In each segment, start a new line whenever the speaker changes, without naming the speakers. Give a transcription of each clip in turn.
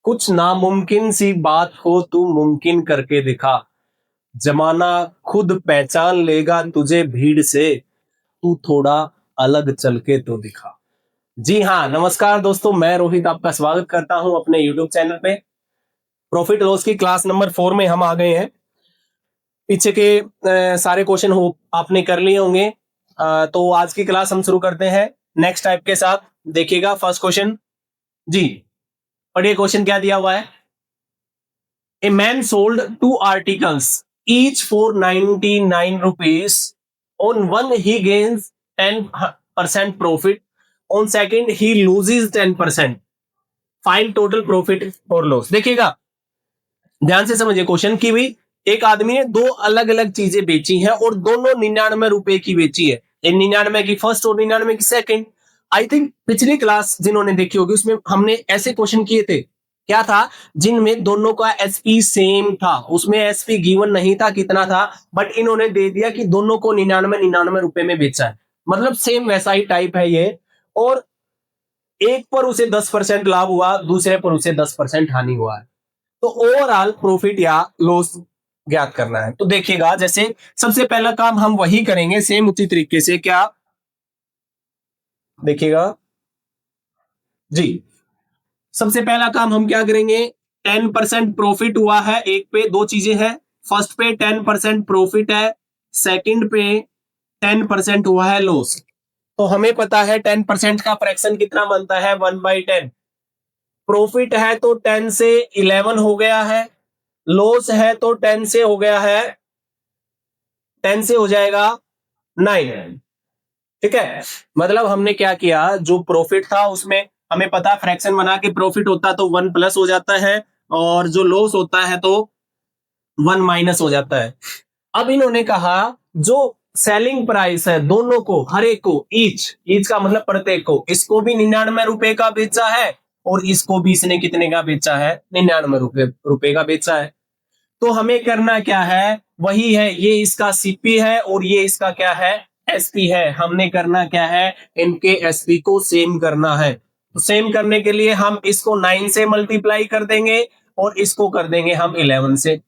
कुछ नामुमकिन सी बात हो तू मुमकिन करके दिखा, जमाना खुद पहचान लेगा तुझे भीड़ से, तू थोड़ा अलग चल के तो दिखा। जी हाँ, नमस्कार दोस्तों, मैं रोहित आपका स्वागत करता हूं अपने YouTube चैनल पे। प्रॉफिट लॉस की क्लास नंबर 4 में हम आ गए हैं। पीछे के सारे क्वेश्चन हो आपने कर लिए होंगे। तो आज की क्लास हम शुरू करते हैं नेक्स्ट टाइप के साथ। देखिएगा फर्स्ट क्वेश्चन जी, और ये क्वेश्चन क्या दिया हुआ है। A man sold two articles each for 99 rupees. On one he gains 10% profit. On second he loses 10%. Find total profit or loss. देखिएगा, ध्यान से समझिए क्वेश्चन की भी। एक आदमी ने दो अलग अलग चीजें बेची हैं और दोनों 99 रुपए की बेची है। 99 की फर्स्ट और 99 की सेकंड। आई थिंक पिछली क्लास जिन्होंने देखी होगी उसमें हमने ऐसे क्वेश्चन किए थे, क्या था, जिनमें दोनों का एसपी सेम था। उसमें एसपी गिवन नहीं था कितना था, बट इन्होंने दे दिया कि दोनों को 99 रुपए में बेचा है। मतलब सेम वैसा ही टाइप है ये। और एक पर उसे 10% लाभ हुआ, दूसरे पर उसे 10% हानि हुआ है। तो ओवरऑल प्रॉफिट या लॉस ज्ञात करना है। तो देखिएगा, जैसे सबसे पहला काम हम वही करेंगे सेम उसी तरीके से। क्या देखिएगा जी, सबसे पहला काम हम क्या करेंगे, 10% प्रॉफिट हुआ है। एक पे दो चीजें हैं, फर्स्ट पे 10% प्रॉफिट है, सेकंड पे 10% हुआ है लॉस। तो हमें पता है 10% का फ्रैक्शन कितना बनता है, 1/10। प्रॉफिट है तो 10 से 11 हो गया है, लॉस है तो 10 से हो गया है, 10 से हो जाएगा 9। ठीक है, मतलब हमने क्या किया, जो प्रॉफिट था उसमें हमें पता फ्रैक्शन बना के प्रॉफिट होता तो 1 प्लस हो जाता है, और जो लॉस होता है तो 1 माइनस हो जाता है। अब इन्होंने कहा जो सेलिंग प्राइस है दोनों को, हर एक को, ईच का मतलब प्रत्येक को, इसको भी 99 रुपए का बेचा है और इसको भी इसने कितने का बेचा है, 99 रुपए का बेचा है। तो हमें करना क्या है, वही है, ये इसका सीपी है और ये इसका क्या है, एसपी है। हमने करना क्या है, इनके एसपी को सेम करना है। तो सेम करने के लिए हम इसको 9 से मल्टीप्लाई कर देंगे और इसको कर देंगे हम 11 से।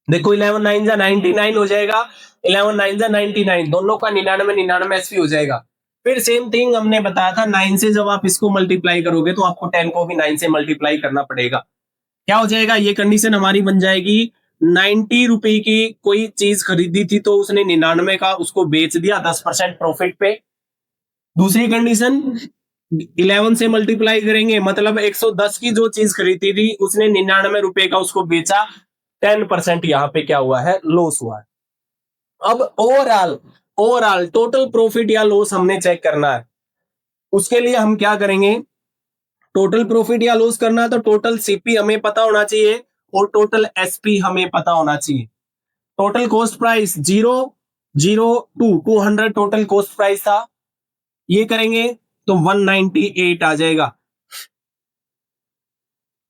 देखो 11 9 जा 99 हो जाएगा, 11 9 जा 99, दोनों का 99 एसपी हो जाएगा। फिर सेम थिंग हमने बताया था, 9 से जब आप इसको मल्टीप्लाई करोगे तो आपको 10 को भी 9 से मल्टीप्लाई करना पड़ेगा। क्या हो जाएगा, ये कंडीशन हमारी बन जाएगी, 90 रुपए की कोई चीज खरीदी थी तो उसने 99 का उसको बेच दिया 10% प्रॉफिट पे। दूसरी कंडीशन 11 से मल्टीप्लाई करेंगे, मतलब 110 की जो चीज खरीदी थी उसने 99 रुपए का उसको बेचा, 10% यहाँ पे क्या हुआ है, लॉस हुआ है। अब ओवरऑल टोटल प्रॉफिट या लॉस हमने चेक करना है। उसके लिए हम क्या करेंगे, टोटल प्रॉफिट या लॉस करना है तो टोटल सीपी हमें पता होना चाहिए और टोटल एसपी हमें पता होना चाहिए। Total cost price 200 total cost price था, ये करेंगे तो 198 आ जाएगा।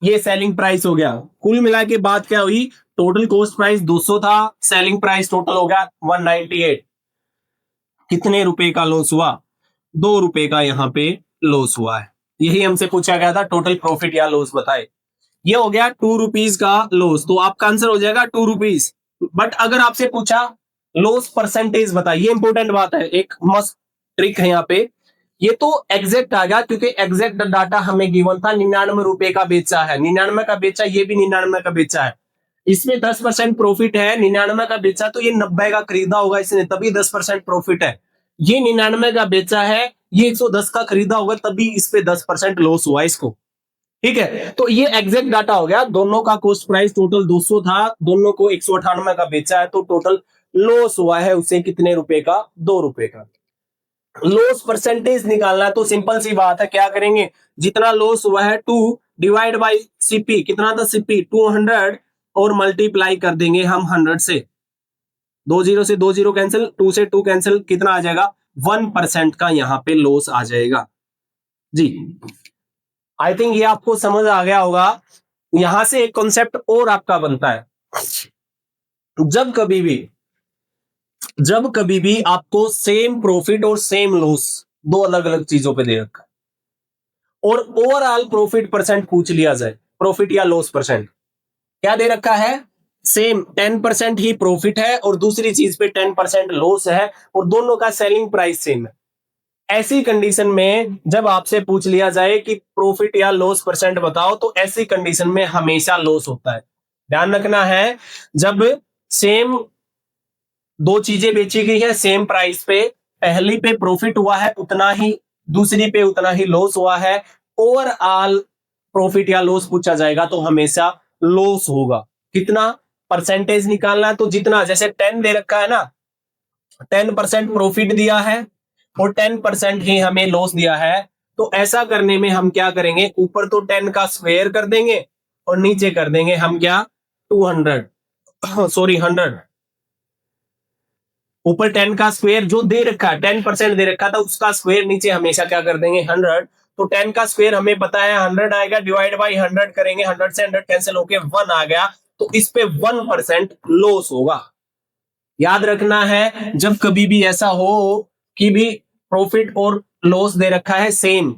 ये सेलिंग प्राइस हो गया। कुल मिला के बात क्या हुई, टोटल कॉस्ट प्राइस 200 था, सेलिंग प्राइस टोटल हो गया 198। कितने रुपए का लॉस हुआ, 2 रुपए का यहाँ पे लॉस हुआ है। यही हमसे पूछा गया था, टोटल प्रॉफिट या लॉस बताए। ये हो गया 2 रुपीज का लॉस, तो आपका आंसर हो जाएगा 2 रुपीज। बट अगर आपसे पूछा लॉस परसेंटेज बताइए, इंपॉर्टेंट बात है, एक मस्त ट्रिक है यहाँ पे। ये तो एग्जैक्ट आ गया क्योंकि एग्जैक्ट डाटा हमें गिवन था, 99 रुपए का बेचा है, 99 का बेचा, ये भी 99 का बेचा है। इसमें 10% प्रॉफिट है, 99 का बेचा तो ये 90 का खरीदा होगा इसने, तभी 10% प्रॉफिट है। ये 99 का बेचा है, ये 110 का खरीदा होगा, तभी इस पे 10% लॉस हुआ इसको। ठीक है, तो ये एग्जैक्ट डाटा हो गया। दोनों का कॉस्ट प्राइस टोटल 200 था, दोनों को 198 का बेचा है, तो टोटल लॉस हुआ है उसे कितने रुपए का, 2 रुपए का। लॉस परसेंटेज निकालना है तो सिंपल सी बात है, क्या करेंगे, जितना लॉस हुआ है 2 डिवाइड बाई सीपी, कितना था सीपी 200, और मल्टीप्लाई कर देंगे हम 100 से। 20 से 20 कैंसिल, 2 से 2 कैंसिल, कितना आ जाएगा, 1% का यहाँ पे लॉस आ जाएगा। जी, आई थिंक ये आपको समझ आ गया होगा। यहां से एक कॉन्सेप्ट और आपका बनता है, जब कभी भी आपको सेम प्रॉफिट और सेम लॉस दो अलग अलग चीजों पे दे रखा है और ओवरऑल प्रॉफिट परसेंट पूछ लिया जाए, प्रॉफिट या लॉस परसेंट। क्या दे रखा है? सेम 10% ही प्रॉफिट है और दूसरी चीज पे 10% लॉस है और दोनों का सेलिंग प्राइस सेम है। ऐसी कंडीशन में जब आपसे पूछ लिया जाए कि प्रॉफिट या लॉस परसेंट बताओ, तो ऐसी कंडीशन में हमेशा लॉस होता है। ध्यान रखना है, जब सेम दो चीजें बेची गई है सेम प्राइस पे, पहली पे प्रॉफिट हुआ है उतना ही, दूसरी पे उतना ही लॉस हुआ है, ओवरऑल प्रॉफिट या लॉस पूछा जाएगा तो हमेशा लॉस होगा। कितना परसेंटेज निकालना है? तो जितना, जैसे 10 दे रखा है ना, 10% प्रॉफिट दिया है और 10% ही हमें लॉस दिया है, तो ऐसा करने में हम क्या करेंगे, ऊपर तो 10 का स्क्वायर कर देंगे और नीचे कर देंगे हम क्या, 200 सॉरी 100। ऊपर 10 का स्क्वायर जो दे रखा है, 10% दे रखा था, उसका स्क्वायर नीचे हमेशा क्या कर देंगे, 100। तो 10 का स्क्वायर हमें पता है 100 आएगा, डिवाइड बाई 100 करेंगे, 100 से 100 कैंसिल होके 1 आ गया, तो इस पे 1% लॉस होगा। याद रखना है, जब कभी भी ऐसा हो कि भी प्रॉफिट और लॉस दे रखा है सेम,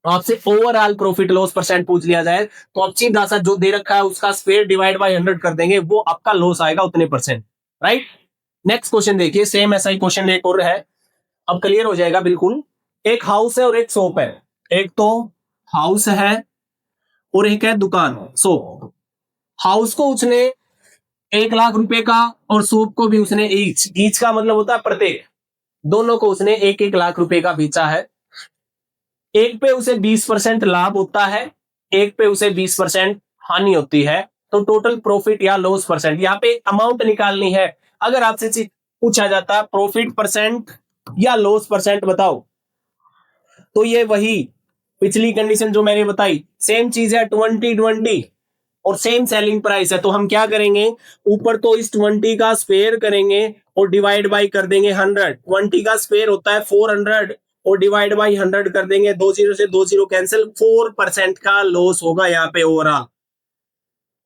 आपसे ओवरऑल प्रॉफिट लॉस परसेंट पूछ लिया जाए, तो आप सीधा सा जो दे रखा है उसका स्क्वायर डिवाइड बाय 100 कर देंगे, वो आपका लॉस आएगा उतने परसेंट। राइट। नेक्स्ट क्वेश्चन देखिए, सेम ऐसा ही क्वेश्चन एक और है, अब क्लियर हो जाएगा बिल्कुल। एक हाउस है और एक शॉप है। एक तो हाउस है और एक है दुकान, शॉप। हाउस को उसने 1 लाख रुपए का और शॉप को भी उसने ईच का मतलब होता है प्रत्येक, दोनों को उसने 1-1 लाख रुपए का बेचा है। एक पे उसे 20% लाभ होता है, एक पे उसे 20% हानि होती है, तो टोटल प्रॉफिट या लॉस परसेंट, यहाँ पे अमाउंट निकालनी है। अगर आपसे पूछा जाता प्रॉफिट परसेंट या लॉस परसेंट बताओ, तो ये वही पिछली कंडीशन जो मैंने बताई, सेम चीज है 20-20 और सेम सेलिंग प्राइस है, तो हम क्या करेंगे, ऊपर तो इस 20 का स्क्वायर करेंगे और डिवाइड बाई कर देंगे 100। 20 का स्क्वायर होता है 400 और डिवाइड बाई 100 कर देंगे, 20 से 20 कैंसिल, 4% का लॉस होगा यहाँ पे। ओवरऑल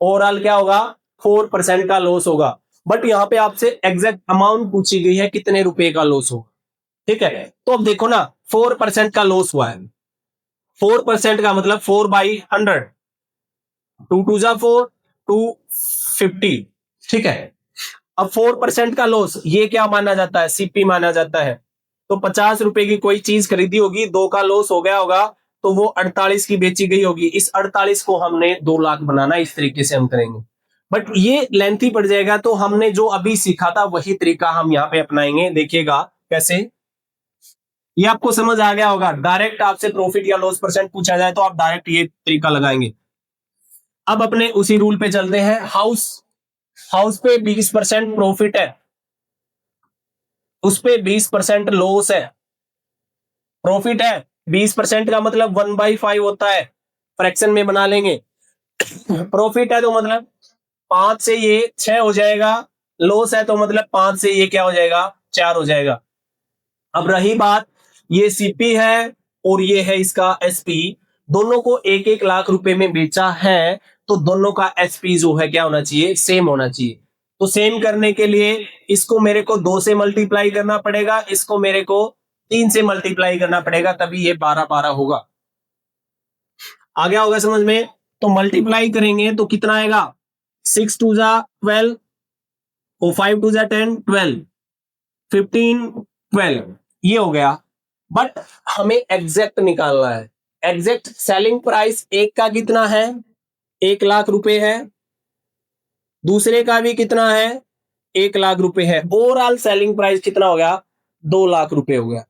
ओवरऑल क्या होगा, 4% का लॉस होगा। बट यहाँ पे आपसे एग्जैक्ट अमाउंट पूछी गई है कितने रुपए का लॉस हो। ठीक है, तो अब देखो ना, 4% का लॉस हुआ है, 4% का मतलब 4/100, 2 2 जा 4, 250। ठीक है, अब 4% का लॉस ये क्या माना जाता है, सीपी माना जाता है। तो 50 रुपए की कोई चीज खरीदी होगी, 2 का लॉस हो गया होगा, तो वो 48 की बेची गई होगी, इस 48 को हमने 2 लाख बनाना, इस तरीके से हम करेंगे। बट ये लेंथी पड़ जाएगा, तो हमने जो अभी सीखा था वही तरीका हम यहाँ पे अपनाएंगे। देखिएगा कैसे, ये आपको समझ आ गया होगा। डायरेक्ट आपसे प्रॉफिट या लॉस परसेंट पूछा जाए तो आप डायरेक्ट ये तरीका लगाएंगे। अब अपने उसी रूल पे चलते हैं। हाउस हाउस पे 20% प्रॉफिट है, उस पे 20% लॉस है। प्रॉफिट है 20% का मतलब 1/5 होता है, फ्रैक्शन में बना लेंगे। प्रॉफिट है तो मतलब 5 से ये 6 हो जाएगा, लॉस है तो मतलब 5 से ये क्या हो जाएगा, 4 हो जाएगा। अब रही बात, ये सीपी है और ये है इसका एसपी, दोनों को 1-1 लाख रुपए में बेचा है, तो दोनों का एसपी जो है क्या होना चाहिए, सेम होना चाहिए। तो सेम करने के लिए इसको मेरे को 2 से मल्टीप्लाई करना पड़ेगा, इसको मेरे को 3 से मल्टीप्लाई करना पड़ेगा, तभी ये 12-12 होगा। आ गया होगा समझ में? तो मल्टीप्लाई करेंगे तो कितना आएगा, 6 2 जा 12 और 5 2 जा 10, 12, 15, 12, ये हो गया। बट हमें एग्जैक्ट निकालना है। एग्जैक्ट सेलिंग प्राइस एक का कितना है, 1 लाख रुपए है, दूसरे का भी कितना है, 1 लाख रुपए है। ओवरऑल सेलिंग प्राइस कितना हो गया, 2 लाख रुपए हो गया।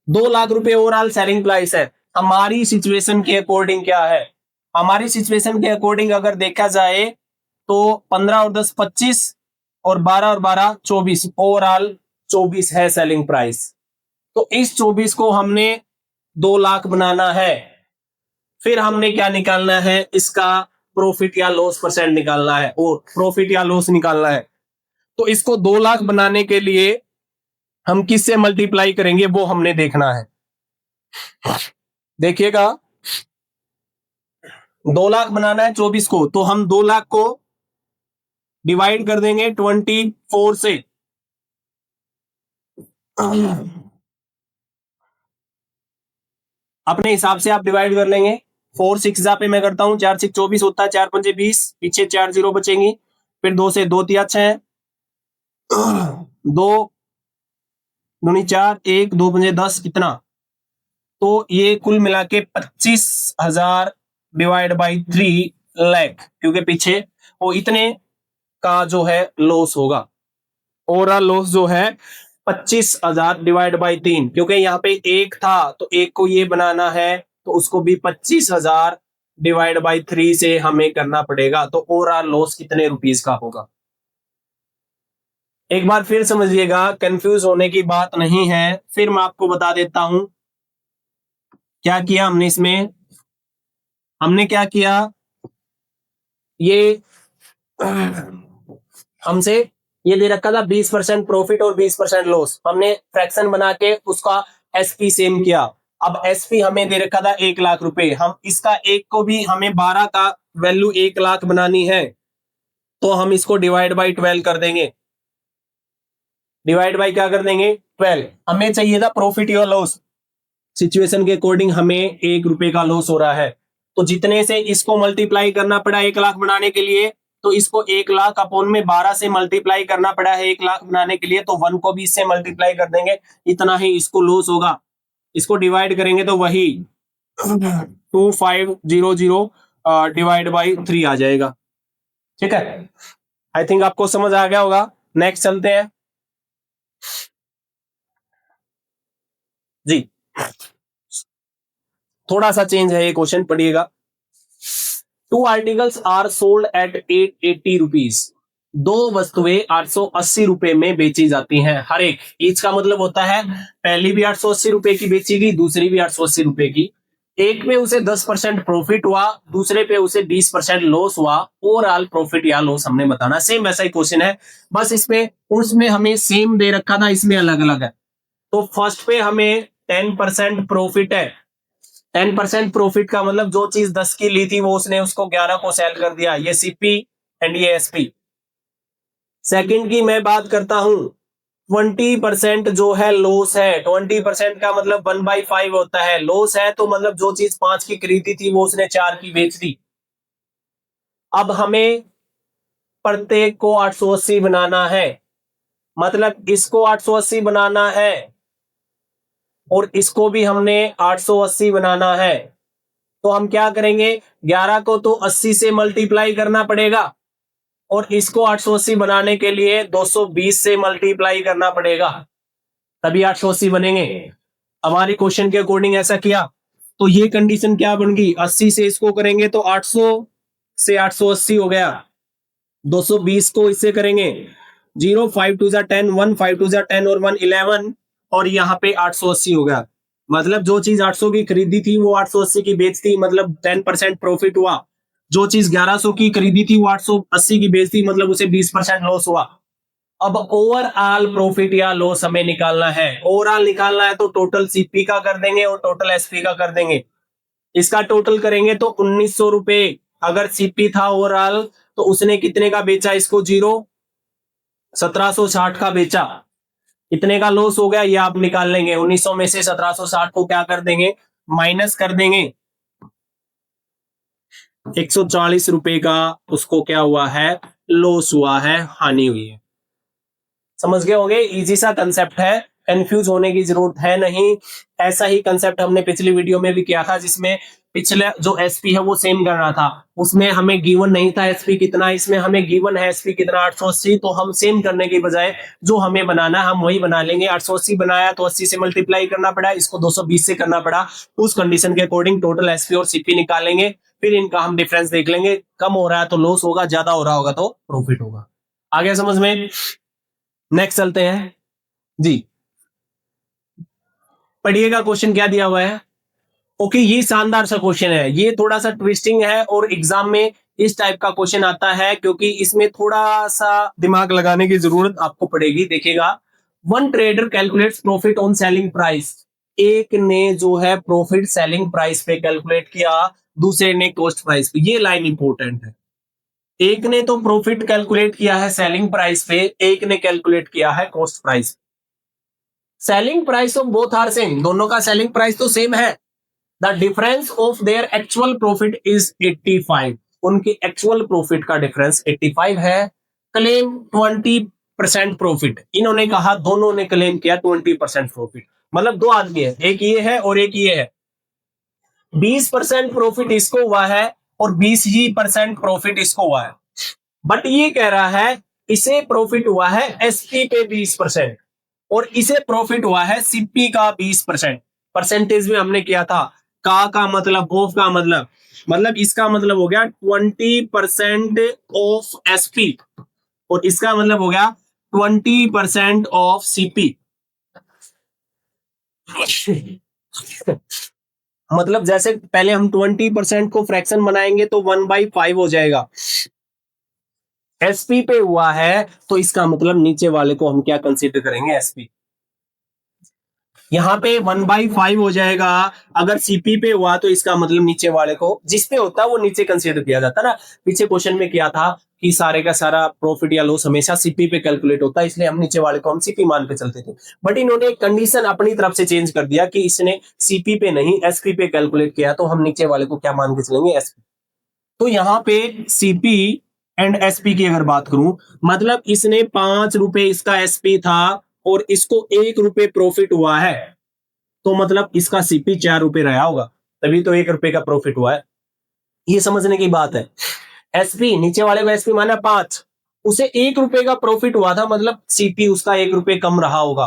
2 लाख रुपए ओवरऑल सेलिंग प्राइस है। हमारी सिचुएशन के अकॉर्डिंग क्या है, हमारी सिचुएशन के अकॉर्डिंग अगर देखा जाए तो 15 और 10 25 और 12 और 12 24, ओवरऑल 24 है सेलिंग प्राइस। तो इस 24 को हमने 2 लाख बनाना है। फिर हमने क्या निकालना है, इसका प्रॉफिट या लॉस परसेंट निकालना है और प्रॉफिट या लॉस निकालना है। तो इसको 2 लाख बनाने के लिए हम किससे मल्टीप्लाई करेंगे वो हमने देखना है। देखिएगा, 2 लाख बनाना है 24 को, तो हम 2 लाख को डिवाइड कर देंगे 24 से। अपने हिसाब से आप डिवाइड कर लेंगे। 4 6 पे मैं करता हूँ, 4 6 24 होता है, 4 5 20, पीछे 4 0 बचेंगी, फिर 2 से 2 तिया 6, 2 दूनी 4, 1 2 5 10, इतना। तो ये कुल मिला के 25,000 डिवाइड बाई 3 लाख, क्योंकि पीछे वो इतने का जो है लॉस होगा। ओवरऑल लॉस जो है 25,000 डिवाइड बाई 3, क्योंकि यहाँ पे एक था तो एक को ये बनाना है, तो उसको भी 25,000 डिवाइड बाई 3 से हमें करना पड़ेगा। तो ओवरऑल लॉस कितने रुपीस का होगा? एक बार फिर समझिएगा, कंफ्यूज होने की बात नहीं है। फिर मैं आपको बता देता हूं क्या किया हमने इसमें। हमने क्या किया, ये हमसे ये दे रखा था 20% प्रॉफिट और 20% लॉस, हमने फ्रैक्शन बना के उसका एसपी सेम किया। अब एसपी हमें दे रखा था 1 लाख रुपए, हम इसका एक को भी हमें 12 का वैल्यू 1 लाख बनानी है, तो हम इसको डिवाइड बाई 12 कर देंगे। डिवाइड बाई क्या कर देंगे? 12। हमें चाहिए था प्रॉफिट या लॉस, सिचुएशन के अकॉर्डिंग हमें 1 रुपए का लॉस हो रहा है, तो जितने से इसको मल्टीप्लाई करना पड़ा 1 लाख बनाने के लिए, तो इसको 1 लाख अपॉन में 12 से मल्टीप्लाई करना पड़ा है 1 लाख बनाने के लिए, तो 1 को भी इससे मल्टीप्लाई कर देंगे, इतना ही इसको लॉस होगा। इसको डिवाइड करेंगे तो वही 2500 डिवाइड बाई 3 आ जाएगा। ठीक है, आई थिंक आपको समझ आ गया होगा। नेक्स्ट चलते हैं जी। थोड़ा सा चेंज है ये क्वेश्चन, पढ़िएगा। 2 articles are sold at 880 rupees. 2 वस्तुएं 880 रुपए में बेची जाती हैं हर एक। ईच का मतलब होता है पहली भी 880 रुपए की बेची गई, दूसरी भी 880 रुपए की। एक पे उसे 10% प्रॉफिट हुआ, दूसरे पे उसे 20% लॉस हुआ। ओवरऑल प्रॉफिट या लॉस हमने बताना। सेम वैसा ही क्वेश्चन है, बस इसमें उसमें हमें सेम दे रखा था, इसमें अलग अलग है। तो फर्स्ट पे हमें 10% प्रॉफिट है। 10% प्रॉफिट का मतलब जो चीज 10 की ली थी वो उसने उसको 11 को सेल कर दिया, ये सीपी एंड ये एसपी। सेकंड की मैं बात करता हूं, 20% जो है लॉस है। 20% का मतलब 1/5 होता है। लॉस है तो मतलब जो चीज 5 की खरीदी थी वो उसने 4 की बेच दी। अब हमें प्रत्येक को 880 बनाना है, मतलब इसको 880 बनाना है और इसको भी हमने 880 बनाना है। तो हम क्या करेंगे, 11 को तो 80 से मल्टीप्लाई करना पड़ेगा और इसको 880 बनाने के लिए 220 से मल्टीप्लाई करना पड़ेगा, तभी 880 बनेंगे। हमारी क्वेश्चन के अकॉर्डिंग ऐसा किया, तो ये कंडीशन क्या बन गई, 80 से इसको करेंगे तो 800 से 880 हो गया। 220 को इससे करेंगे 0 5 2 10 1 5 2 10 और 1 11, और यहाँ पे 880 हो गया। मतलब जो चीज 800 की खरीदी थी वो 880 की बेचती, मतलब 10% प्रॉफिट हुआ। जो चीज 1100 की खरीदी थी वो 880 की बेचती, मतलब उसे 20% लॉस हुआ। अब ओवरऑल प्रॉफिट या लॉस हमें निकालना है। ओवरऑल निकालना है तो टोटल सीपी का कर देंगे और टोटल एसपी का कर देंगे। इसका टोटल करेंगे तो 1900 रुपए। अगर सीपी था ओवरऑल तो उसने कितने का बेचा इसको, 1760 का बेचा। कितने का लॉस हो गया ये आप निकाल लेंगे। 1900 में से 1760 को क्या कर देंगे, माइनस कर देंगे। 140 रुपए का उसको क्या हुआ है, लॉस हुआ है, हानि हुई है। समझ गए होंगे, इजी सा कंसेप्ट है, कंफ्यूज होने की जरूरत है नहीं। ऐसा ही कंसेप्ट हमने पिछली वीडियो में भी किया था, जिसमें पिछले जो एसपी है वो सेम करना था। उसमें हमें गिवन नहीं था एसपी कितना, इसमें हमें गिवन है एसपी कितना 880। तो हम सेम करने के बजाय जो हमें बनाना हम वही बना लेंगे। 880 बनाया तो 80 से मल्टीप्लाई करना पड़ा, इसको 220 से करना पड़ा। उस कंडीशन के अकॉर्डिंग टोटल एसपी और सीपी निकालेंगे, फिर इनका हम डिफरेंस देख लेंगे। कम हो रहा है तो लॉस होगा, ज्यादा हो रहा होगा तो प्रॉफिट होगा। आगे समझ में। नेक्स्ट चलते हैं जी, पढ़िएगा क्वेश्चन क्या दिया हुआ है। ओके, ये शानदार सा क्वेश्चन है, ये थोड़ा सा ट्विस्टिंग है और एग्जाम में इस टाइप का क्वेश्चन आता है क्योंकि इसमें थोड़ा सा दिमाग लगाने की जरूरत आपको पड़ेगी। देखिएगा, one trader calculates profit on selling price. एक ने जो है प्रॉफिट सेलिंग प्राइस पे कैलकुलेट किया, दूसरे ने कॉस्ट प्राइस पे। ये लाइन इंपॉर्टेंट है। एक ने तो प्रॉफिट कैलकुलेट किया है सेलिंग प्राइस पे, एक ने कैलकुलेट किया है cost price. Selling price of both are same, दोनों का सेलिंग प्राइस तो सेम है। The difference of their actual profit is 85। उनके एक्चुअल प्रॉफिट का डिफरेंस 85 है। Claim 20% profit. इन्होंने कहा, दोनों ने क्लेम किया 20% प्रॉफिट। मतलब दो आदमी है, एक ये है और एक ये है। 20% प्रॉफिट इसको हुआ है और 20% प्रॉफिट इसको हुआ है। बट ये कह रहा है इसे प्रॉफिट हुआ है एसपी पे 20% और इसे प्रॉफिट हुआ है सीपी का 20%। परसेंटेज में हमने किया था, का मतलब ऑफ का मतलब इसका मतलब हो गया 20% ऑफ एसपी और इसका मतलब हो गया 20% ऑफ सीपी। मतलब जैसे पहले हम 20% को फ्रैक्शन बनाएंगे तो 1/5 हो जाएगा। एसपी पे हुआ है तो इसका मतलब नीचे वाले को हम क्या कंसीडर करेंगे, एसपी। यहां पे 1/5 हो जाएगा। अगर सीपी पे हुआ तो इसका मतलब नीचे वाले को, जिस पे होता है वो नीचे कंसीडर किया जाता है ना। पीछे क्वेश्चन में किया था कि सारे का सारा प्रॉफिट या लॉस हमेशा सीपी पे कैलकुलेट होता है, इसलिए हम नीचे वाले को हम सीपी मान के चलते थे। बट इन्होंने एक कंडीशन अपनी तरफ से चेंज कर दिया कि इसने सीपी पे नहीं एसपी पे कैलकुलेट किया, तो हम नीचे वाले को क्या मान के चलेंगे, एसपी। तो यहां पे सीपी एंड एसपी की अगर बात करूं, मतलब इसने 5 रुपए इसका एसपी था और इसको 1 रुपए प्रॉफिट हुआ है, तो मतलब इसका सीपी 4 रुपए रहा होगा, तभी तो 1 रुपए का प्रॉफिट हुआ है। ये समझने की बात है। एसपी नीचे वाले को एसपी माना 5, उसे 1 रुपए का प्रॉफिट हुआ था, मतलब सीपी उसका 1 रुपए कम रहा होगा।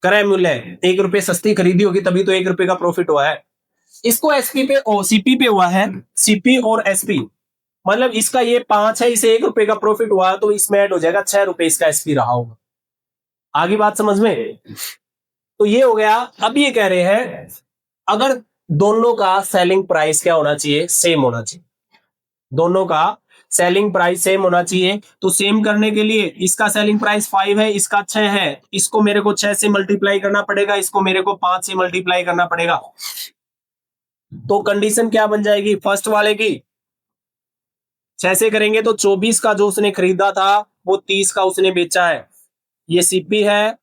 क्रय मूल्य 1 रुपए सस्ती खरीदी होगी, तभी तो 1 रुपए का प्रॉफिट हुआ है। इसको एसपी पे और सीपी पे हुआ है, सीपी और एसपी, मतलब इसका ये 5 है, इसे 1 रुपए का प्रॉफिट हुआ तो इसमें ऐड हो जाएगा 6 रुपए इसका एसपी रहा होगा। आगे बात समझ में? तो ये हो गया। अब ये कह रहे हैं अगर दोनों का सेलिंग प्राइस क्या होना चाहिए, सेम होना चाहिए। दोनों का सेलिंग प्राइस सेम होना चाहिए। तो सेम करने के लिए इसका सेलिंग प्राइस 5 है, इसका 6 है, इसको मेरे को 6 से मल्टीप्लाई करना पड़ेगा, इसको मेरे को 5 से मल्टीप्लाई करना पड़ेगा। तो कंडीशन क्या बन जाएगी फर्स्ट वाले की, 6 से करेंगे तो 24 का जो उसने खरीदा था वो 30 का उसने बेचा है, ये सीपी है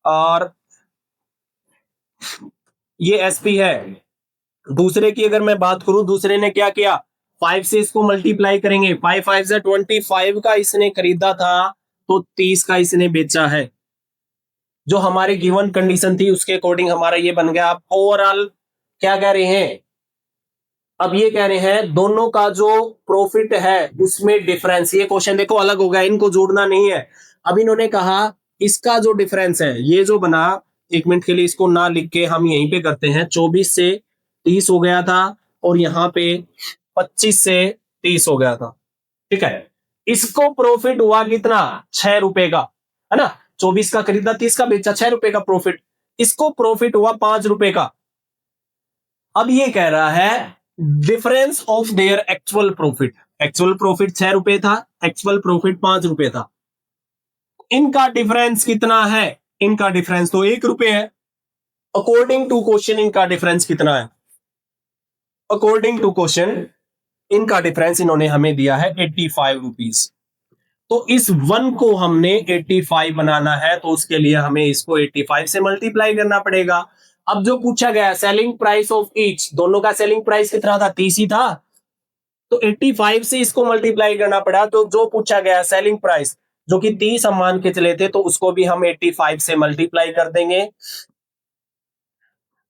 और ये एसपी है। दूसरे की अगर मैं बात करूं, दूसरे ने क्या किया, 5 से इसको मल्टीप्लाई करेंगे, 5 5 से 25 का इसने खरीदा था तो 30 का इसने बेचा है। जो हमारी गिवन कंडीशन थी उसके अकॉर्डिंग हमारा ये बन गया। आप ओवरऑल क्या कह रहे हैं, अब ये कह रहे हैं दोनों का जो प्रॉफिट है उसमें डिफरेंस, ये क्वेश्चन देखो अलग हो गया, इनको जोड़ना नहीं है। अब इन्होंने कहा इसका जो डिफरेंस है, ये जो बना, 1 मिनट के लिए इसको ना लिख के हम यहीं पे करते हैं, 24 से 30 हो गया था और यहाँ पे 25 से 30 हो गया था, ठीक है। इसको प्रॉफिट हुआ कितना, 6 रुपए का, है ना। 24 का खरीदा, 30 का बेचा, 6 रुपए का प्रॉफिट। इसको प्रॉफिट हुआ 5 रुपए का। अब ये कह रहा है difference of their actual profit, actual profit 6 रुपए था, एक्चुअल प्रॉफिट 5 रुपए था, इनका डिफरेंस कितना है, इनका डिफरेंस तो 1 रुपए है। अकॉर्डिंग टू क्वेश्चन इनका डिफरेंस कितना है, अकॉर्डिंग टू क्वेश्चन इनका डिफरेंस इन्होंने हमें दिया है 85 रुपीज। तो इस 1 को हमने 85 बनाना है तो उसके लिए हमें इसको 85 से मल्टीप्लाई करना पड़ेगा। अब जो पूछा गया सेलिंग प्राइस ऑफ ईच, दोनों का सेलिंग प्राइस कितना था, 30 ही था, तो 85 से इसको मल्टीप्लाई करना पड़ा। तो जो पूछा गया सेलिंग प्राइस जो कि 30 हम मान के चले थे, तो उसको भी हम 85 से मल्टीप्लाई कर देंगे,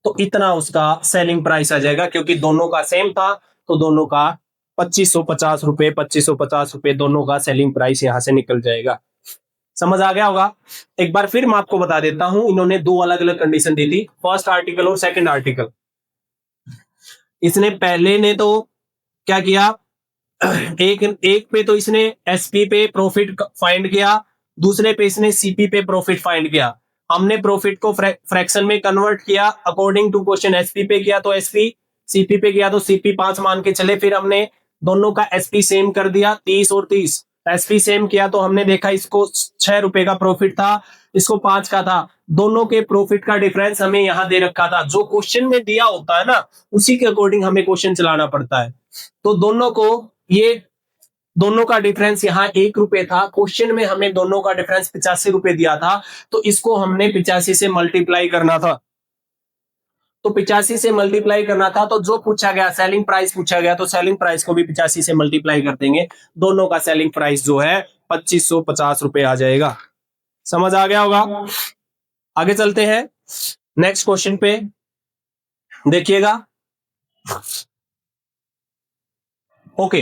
तो इतना उसका सेलिंग प्राइस आ जाएगा। क्योंकि दोनों का सेम था तो दोनों का 2550 रुपए, 2550 रुपए दोनों का सेलिंग प्राइस यहां से निकल जाएगा। समझ आ गया होगा। एक बार फिर मैं आपको बता देता हूं, इन्होंने 2 अलग अलग कंडीशन दी थी, फर्स्ट आर्टिकल और सेकंड आर्टिकल। इसने पहले ने तो क्या किया, एक पे तो इसने एसपी पे प्रॉफिट फाइंड किया, दूसरे पे इसने सीपी पे प्रॉफिट फाइंड किया। हमने प्रॉफिट को फ्रैक्शन में कन्वर्ट किया, अकॉर्डिंग टू क्वेश्चन एसपी पे किया तो एसपी, सीपी पे किया तो सीपी 5 मान के चले। फिर हमने दोनों का एसपी सेम कर दिया, 30 और 30 एसपी सेम किया तो हमने देखा इसको 6 रुपए का प्रॉफिट था, इसको 5 का था। दोनों के प्रॉफिट का डिफरेंस हमें यहां दे रखा था, जो क्वेश्चन में दिया होता है ना उसी के अकॉर्डिंग हमें क्वेश्चन चलाना पड़ता है। तो दोनों को, ये दोनों का डिफरेंस यहाँ 1 रुपए था, क्वेश्चन में हमें दोनों का डिफरेंस 85 रुपए दिया था, तो इसको हमने 85 से मल्टीप्लाई करना था। तो तो 85 से मल्टीप्लाई करना था, तो जो पूछा गया सेलिंग प्राइस पूछा गया, तो सेलिंग प्राइस को भी 85 से मल्टीप्लाई कर देंगे, दोनों का सेलिंग प्राइस जो है 2550 रुपए आ जाएगा। समझ आ गया होगा। आगे चलते हैं नेक्स्ट क्वेश्चन पे, देखिएगा। Okay,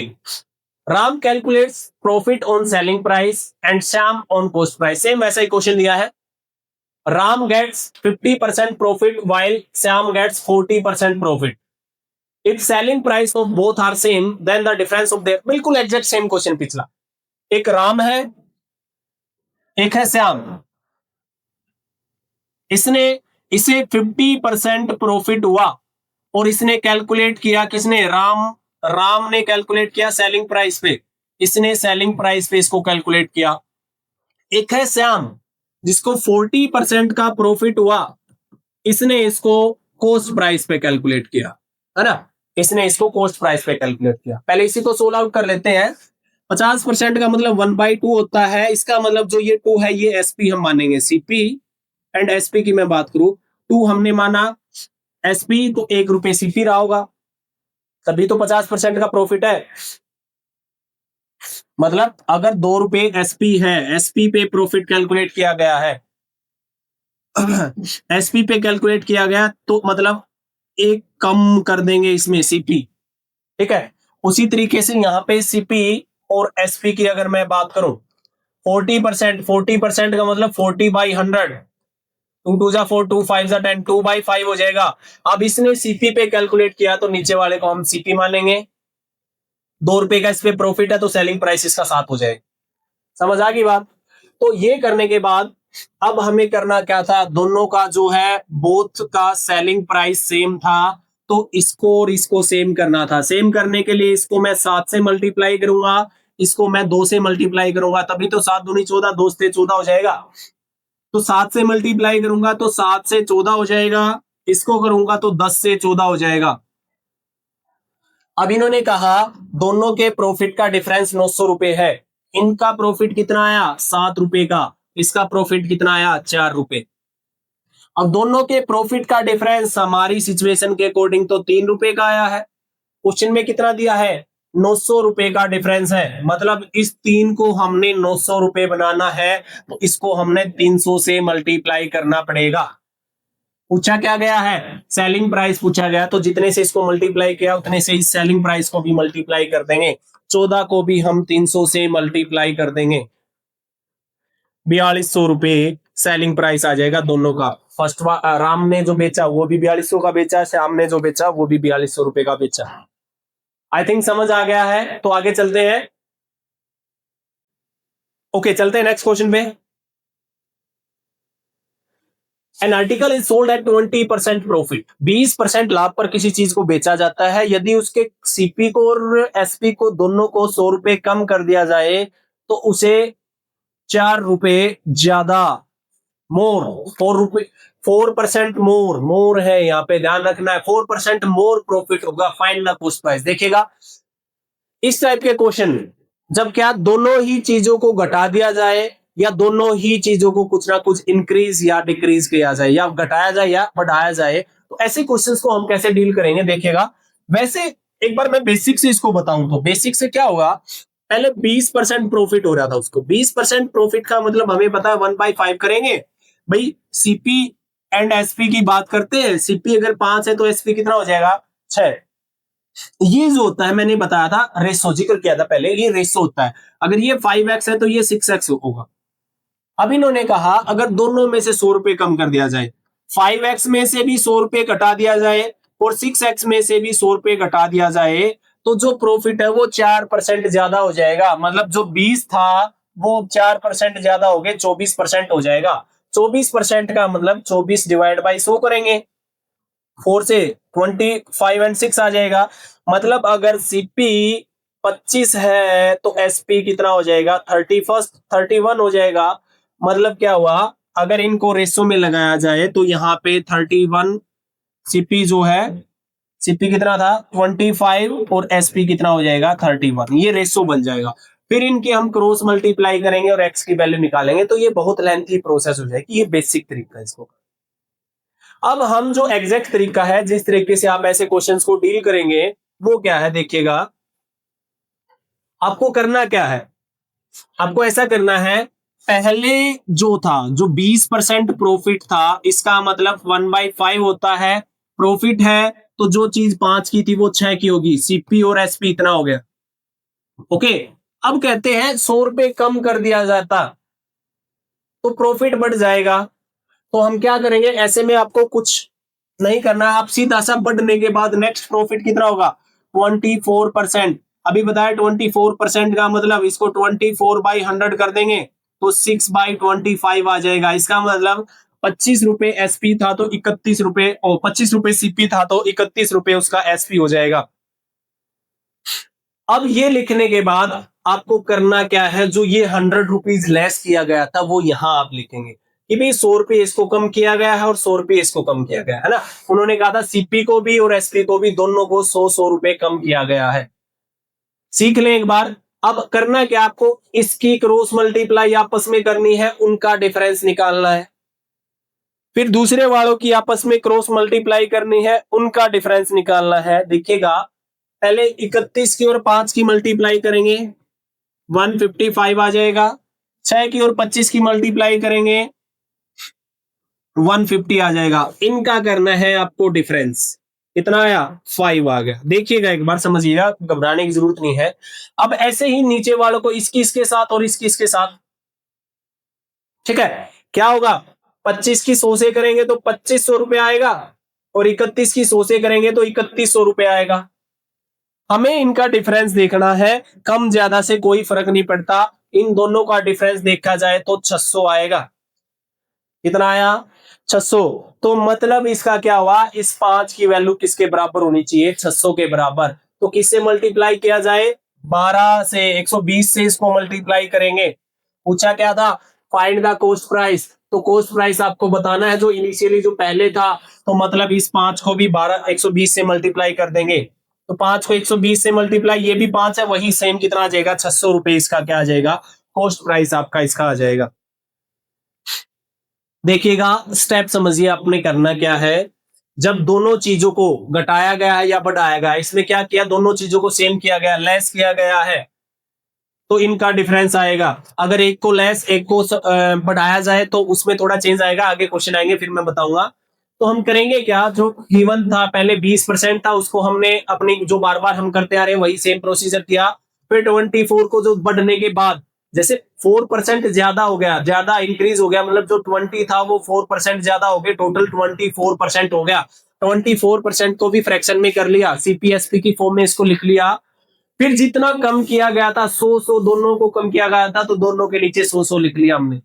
Ram calculates profit on selling price and Shyam on cost price. Same वैसा ही क्वेश्चन दिया है। Ram gets 50% profit while Shyam gets 40% profit. If selling price of both are same then the difference of their, बिल्कुल exact same question पिछला। एक राम है, एक है श्याम। इसने इसे 50% प्रॉफिट हुआ और इसने कैलकुलेट किया, किसने? राम ने कैलकुलेट किया सेलिंग प्राइस पे, इसने सेलिंग प्राइस पे इसको कैलकुलेट किया। एक है श्याम जिसको 40% का प्रॉफिट हुआ, इसने इसको कॉस्ट प्राइस पे कैलकुलेट किया, है ना, इसने इसको कॉस्ट प्राइस पे कैलकुलेट किया। पहले इसी को सोल्व आउट कर लेते हैं। 50% का मतलब 1/2 होता है, इसका मतलब जो ये 2 है ये एसपी हम मानेंगे, सीपी एंड एसपी की मैं बात करूं, 2 हमने माना एसपी, तो 1 रुपए सीपी रहा होगा, तभी तो 50% का प्रॉफिट है। मतलब अगर 2 रुपए एसपी है, एसपी पे प्रॉफिट कैलकुलेट किया गया है, एसपी पे कैलकुलेट किया गया, तो मतलब एक कम कर देंगे इसमें सीपी, ठीक है। उसी तरीके से यहां पे सीपी और एसपी की अगर मैं बात करूं, 40% का मतलब 40/100, 2 जा 4, 2 5 जा 10, 2/5 हो जाएगा। अब इसने सीपी पे कैलकुलेट किया तो नीचे वाले को हम सीपी मानेंगे। 2 रुपए का इस पे प्रॉफिट है तो सेलिंग प्राइस इसका 7 हो जाएगा। समझ आ गई बात। तो ये करने के बाद अब हमें करना क्या था, दोनों का जो है बोथ का सेलिंग प्राइस सेम था, तो इसको और इसको सेम करना था। सेम करने के लिए इसको मैं 7 से मल्टीप्लाई करूंगा, इसको मैं 2 से मल्टीप्लाई करूंगा, तभी तो 7 दूनी 14, 2 से 14 हो जाएगा। तो 7 से मल्टीप्लाई करूंगा तो 7 से 14 हो जाएगा, इसको करूंगा तो 10 से 14 हो जाएगा। अब इन्होंने कहा दोनों के प्रॉफिट का डिफरेंस 900 रुपए है। इनका प्रॉफिट कितना आया? 7 रुपए का। इसका प्रॉफिट कितना आया? 4 रुपए। अब दोनों के प्रॉफिट का डिफरेंस हमारी सिचुएशन के अकॉर्डिंग तो 3 रुपए का आया है। क्वेश्चन में कितना दिया है? 900 रुपए का डिफरेंस है, मतलब इस 3 को हमने 900 रुपए बनाना है तो इसको हमने 300 से मल्टीप्लाई करना पड़ेगा। पूछा क्या गया है? सेलिंग प्राइस पूछा गया, तो जितने से इसको मल्टीप्लाई किया उतने से इस सेलिंग प्राइस को भी मल्टीप्लाई कर देंगे। 14 को भी हम 300 से मल्टीप्लाई कर देंगे, 4200 रुपए सेलिंग प्राइस आ जाएगा दोनों का। फर्स्ट राम ने जो बेचा वो भी 4200 का बेचा, श्याम ने जो बेचा वो भी 4200 रुपए का बेचा। आई थिंक समझ आ गया है, तो आगे चलते हैं। ओके, चलते हैं नेक्स्ट क्वेश्चन पे। An article is sold at 20% profit, 20% लाभ पर किसी चीज को बेचा जाता है। यदि उसके सीपी को और एसपी को दोनों को 100 रुपए कम कर दिया जाए तो उसे 4 रुपए ज्यादा, मोर 4% मोर है, यहाँ पे ध्यान रखना है, 4% मोर प्रॉफिट होगा। Find the cost price. देखिएगा इस टाइप के क्वेश्चन जब क्या दोनों ही चीजों को घटा दिया जाए या दोनों ही चीजों को कुछ ना कुछ इंक्रीज या डिक्रीज किया जाए, या घटाया जाए या बढ़ाया जाए, तो ऐसे क्वेश्चंस को हम कैसे डील करेंगे, देखिएगा। वैसे एक बार मैं बेसिक से इसको बताऊं तो बेसिक से क्या होगा, पहले 20% प्रॉफिट हो रहा था उसको। 20% प्रॉफिट का मतलब हमें पता है 1/5 करेंगे भाई। सीपी एंड एसपी की बात करते हैं, सीपी अगर 5 है तो एसपी कितना हो जाएगा? 6। ये जो होता है मैंने बताया था, रेशो जिक्र किया था पहले, ये रेशो होता है। अगर ये 5x है तो ये 6x होगा। अब इन्होंने कहा अगर दोनों में से 100 रुपए कम कर दिया जाए, 5x में से भी 100 रुपए घटा दिया जाए और 6x में से भी 100 रुपए घटा दिया जाए, तो जो प्रॉफिट है वो 4% ज्यादा हो जाएगा। मतलब जो 20 था वो 4% ज्यादा हो गए, 24% हो जाएगा। 24% का मतलब 24 डिवाइड बाई 100 करेंगे, 4 से 25 एंड 6 आ जाएगा। मतलब अगर सीपी 25 है तो एसपी कितना हो जाएगा? 31 हो जाएगा। मतलब क्या हुआ, अगर इनको रेशो में लगाया जाए तो यहाँ पे 31, सीपी जो है, सीपी कितना था? 25 और एसपी कितना हो जाएगा? 31। ये रेशो बन जाएगा। फिर इनकी हम क्रॉस मल्टीप्लाई करेंगे और एक्स की वैल्यू निकालेंगे, तो ये बहुत लेंथी प्रोसेस हो जाएगी। ये बेसिक तरीका है इसको। अब हम जो एग्जैक्ट तरीका है, जिस तरीके से आप ऐसे क्वेश्चंस को डील करेंगे, वो क्या है देखिएगा। आपको करना क्या है, आपको ऐसा करना है, पहले जो था, जो 20% प्रॉफिट था, इसका मतलब 1/5 होता है प्रॉफिट है, तो जो चीज 5 की थी वो 6 की होगी, सीपी और एसपी इतना हो गया। ओके, अब कहते हैं 100 रुपए कम कर दिया जाता तो प्रॉफिट बढ़ जाएगा। तो हम क्या करेंगे, ऐसे में आपको कुछ नहीं करना है, आप सीधा सा बढ़ने के बाद नेक्स्ट प्रॉफिट कितना होगा, 24%। अभी बताया 24% का मतलब, इसको 24/100 कर देंगे तो 6/25 आ जाएगा। इसका मतलब 25 रुपए एसपी था तो 31 रुपए, और 25 रुपए सीपी था तो 31 रुपए उसका एसपी हो जाएगा। अब ये लिखने के बाद आपको करना क्या है, जो ये 100 रुपीज लेस किया गया था वो यहां आप लिखेंगे कि भाई 100 रुपए इसको कम किया गया है और 100 रुपए इसको कम किया गया है ना। उन्होंने कहा था सीपी को भी और एसपी को भी, दोनों को 100-100 रुपए कम किया गया है। सीख लें एक बार। अब करना क्या, आपको इसकी क्रॉस मल्टीप्लाई आपस में करनी है, उनका डिफरेंस निकालना है। फिर दूसरे वालों की आपस में क्रॉस मल्टीप्लाई करनी है, उनका डिफरेंस निकालना है। देखिएगा, पहले 31 की और 5 की मल्टीप्लाई करेंगे, 155 आ जाएगा। 6 की और 25 की मल्टीप्लाई करेंगे, 150 आ जाएगा। इनका करना है आपको डिफरेंस, कितना आया, 5 आ गया। देखिएगा एक बार, समझिएगा, घबराने की जरूरत नहीं है। अब ऐसे ही नीचे वालों को इसकी इसके साथ और इसकी इसके साथ, ठीक है, क्या होगा, 25 की 100 से करेंगे तो 2500 रुपए आएगा, और 31 की 100 से करेंगे तो 3100 रुपए आएगा। हमें इनका डिफरेंस देखना है, कम ज्यादा से कोई फर्क नहीं पड़ता। इन दोनों का डिफरेंस देखा जाए तो 600 आएगा। कितना आया, 600। तो मतलब इसका क्या हुआ, इस 5 की वैल्यू किसके बराबर होनी चाहिए, 600 के बराबर। तो किससे मल्टीप्लाई किया जाए, 12 से, 120 से इसको मल्टीप्लाई करेंगे। पूछा क्या था, फाइंड द कॉस्ट प्राइस। तो कॉस्ट प्राइस आपको बताना है जो इनिशियली जो पहले था, तो मतलब इस 5 को भी 120 से मल्टीप्लाई कर देंगे। तो 5 को 120 से मल्टीप्लाई, ये भी 5 है, वही सेम कितना आ जाएगा, 600 रुपए इसका क्या आ जाएगा, कॉस्ट प्राइस आपका इसका आ जाएगा। देखिएगा, स्टेप समझिए आपने करना क्या है। जब दोनों चीजों को घटाया गया है या बढ़ाया गया है, इसमें क्या किया, दोनों चीजों को सेम किया गया, लेस किया गया है, तो इनका डिफरेंस आएगा। अगर एक को लेस एक को बढ़ाया जाए तो उसमें थोड़ा चेंज आएगा, आगे क्वेश्चन आएंगे फिर मैं बताऊंगा। तो हम करेंगे क्या, जो गिवन था पहले 20% था, उसको हमने अपनी जो बार बार हम करते आ रहे हैं वही सेम प्रोसीजर किया। फिर 24 को जो बढ़ने के बाद, जैसे 4% ज्यादा हो गया, ज्यादा इंक्रीज हो गया, मतलब जो 20 था वो 4% ज्यादा हो गया, टोटल 24% हो गया। 24% को भी फ्रैक्शन में कर लिया, सीपीएसपी की फॉर्म में इसको लिख लिया। फिर जितना कम किया गया था, 100 दोनों को कम किया गया था, तो दोनों के नीचे 100 लिख लिया हमने।